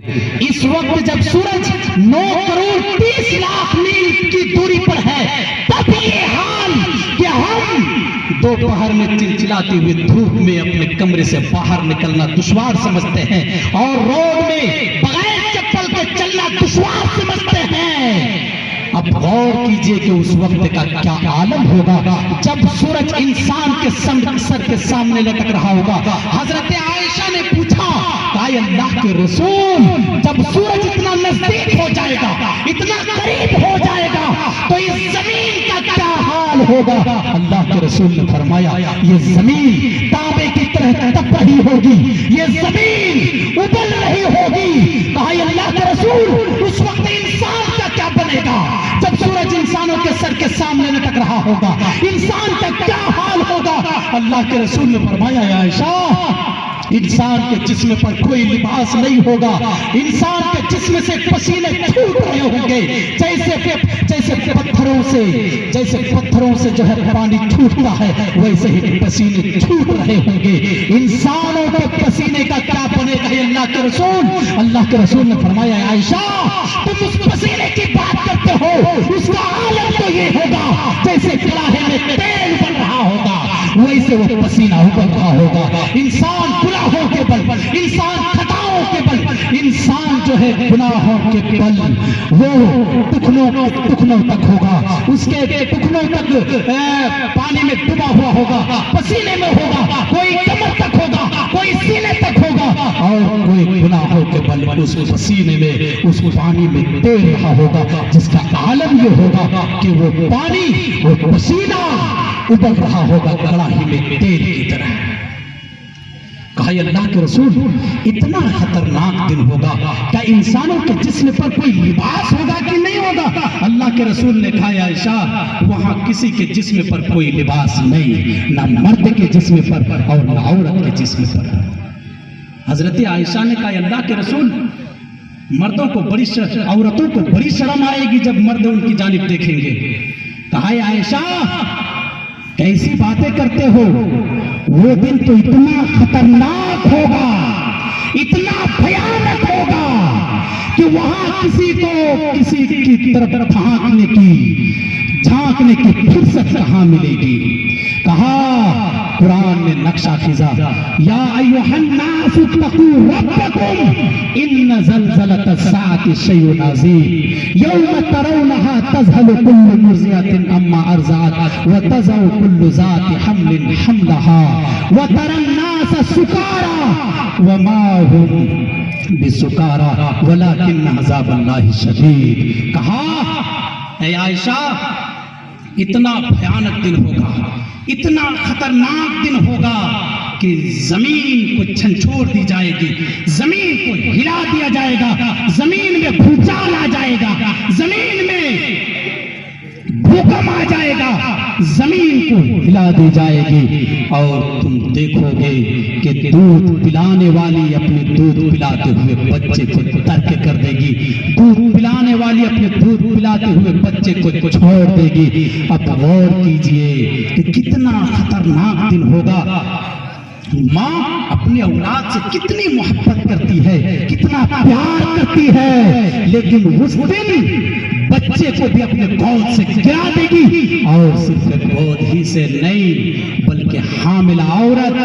اس وقت جب سورج 9 کروڑ 30 لاکھ میل کی دوری پر ہے، تب یہ حال کہ ہم دوپہر میں چلچلاتی ہوئی دھوپ میں اپنے کمرے سے باہر نکلنا دشوار سمجھتے ہیں اور روڈ میں بغیر چپل کے چلنا دشوار سمجھتے ہیں۔ اب غور کیجئے کہ اس وقت کا کیا عالم ہوگا جب سورج انسان کے سر کے سامنے لٹک رہا ہوگا۔ حضرت عائشہ نے پوچھا کہ اللہ کے رسول، جب سورج اتنا نزدیک ہو جائے گا، اتنا قریب ہو جائے گا، تو اس زمین کا کیا حال ہوگا؟ اللہ کے رسول نے فرمایا یہ زمین تانبے کی طرح تپ رہی ہوگی، یہ زمین ابل رہی ہوگی۔ کہا اللہ کے رسول اس وقت انسان کا کیا بنے گا جب سورج انسانوں کے سر کے سامنے لٹک رہا ہوگا؟ انسان کا کیا حال ہوگا؟ اللہ کے رسول نے فرمایا یا عائشہ، انسان کے جسم پر کوئی لباس نہیں ہوگا، انسان کے جسم سے پسینے چھوٹ رہے ہوں گے جیسے پتھروں سے جو ہے پانی چھوٹتا ہے، ویسے ہی پسینے چھوٹ رہے ہوں گے۔ انسانوں کے پسینے کا کیا بنے گا اللہ کے رسول؟ اللہ کے رسول نے فرمایا عائشہ، تم اس پسینے کی بات کرتے ہو، اس کا عالم تو یہ ہوگا جیسے کڑاہے میں تیل بن رہا ہوگا، ویسے وہ پسینہ ابل رہا ہوگا۔ انسان گناہوں کے بل، انسان خطاؤں کے بل، انسان جو ہے گناہوں کے بل وہ ٹخنوں تک ہوگا، اس کے ٹخنوں تک پانی میں ڈوبا ہوا ہوگا، پسینے میں ہوگا، کوئی کمر تک ہوگا، کوئی سینے تک ہوگا، اور کوئی گناہوں کے بل اس پسینے میں، اس پانی میں تیر رہا ہوگا، جس کا عالم یہ ہوگا کہ وہ پانی، وہ پسینہ ابل رہا ہوگا کڑاہی میں تیل کی طرح۔ کہا اللہ کے رسول اتنا خطرناک دن ہوگا، کیا انسانوں کے جسم پر کوئی لباس ہوگا کہ نہیں ہوگا؟ اللہ کے رسول نے کہا عائشہ، وہاں کسی کے جسم پر کوئی لباس نہیں، نہ مرد کے جسم پر اور نہ عورت کے جسم پر۔ حضرت عائشہ نے کہا اللہ کے رسول، مردوں کو عورتوں کو بڑی شرم آئے گی جب مرد ان کی جانب دیکھیں گے۔ کہا عائشہ کیسی باتیں کرتے ہو، وہ دن تو اتنا خطرناک ہوگا، اتنا بھیانک ہوگا کہ وہاں کسی کو کسی کی طرف جھانکنے کی فرصت کہاں ملے گی۔ کہا قرآن نے نقشہ کھینچا، یا ایھا الناس اتقوا ربکم ان زلزلۃ الساعۃ شیء عظیم یوم ترونها تذهل كل مرضعۃ عما ارضعت وتضع كل ذات حمل حملها وترى الناس سکارى وما هم بسکارى ولكن عذاب اللہ شدید۔ کہا اے عائشہ اتنا بھیانک دن ہوگا، اتنا خطرناک دن ہوگا کہ زمین کو جھنجھوڑ دی جائے گی، زمین کو ہلا دیا جائے گا، زمین میں بھوچال آ جائے گا، زمین میں بھوکم آ جائے گا، زمین کو ہلا دی جائے گی، اور تم دیکھو گے کہ دودھ پلانے والی اپنے دودھ پلاتے ہوئے بچے کو ترک کر دے گی، دودھ پلانے والی اپنے دودھ پلاتے ہوئے بچے کو چھوڑ دے گی۔ اب غور کیجئے کہ کتنا خطرناک دن ہوگا۔ ماں اپنے اولاد سے کتنی محبت کرتی ہے، کتنا پیار کرتی ہے، لیکن اس دن بچے کو بھی اپنے گود سے گرا دے گی، اور صرف گود ہی سے نہیں بلکہ حاملہ عورت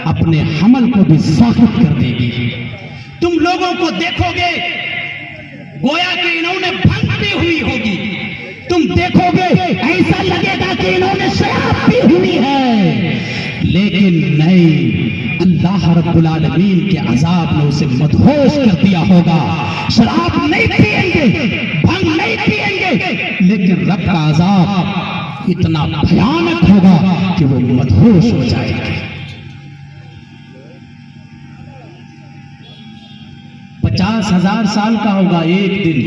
اپنے حمل کو بھی ساخت کر دے گی۔ تم لوگوں کو دیکھو گے گویا کہ انہوں نے بھنگ پی ہوئی ہوگی، تم دیکھو گے ایسا لگے گا کہ انہوں نے شراب پی ہوئی ہے، لیکن نہیں، اللہ رب العالمین کے عذاب نے اسے مدہوش کر دیا ہوگا۔ شراب نہیں پئیں گے، بھنگ نہیں پئیں گے، لیکن رب کا عذاب اتنا بھیانک ہوگا کہ وہ مدہوش ہو جائے گا۔ 50,000 سال کا ہوگا ایک دن،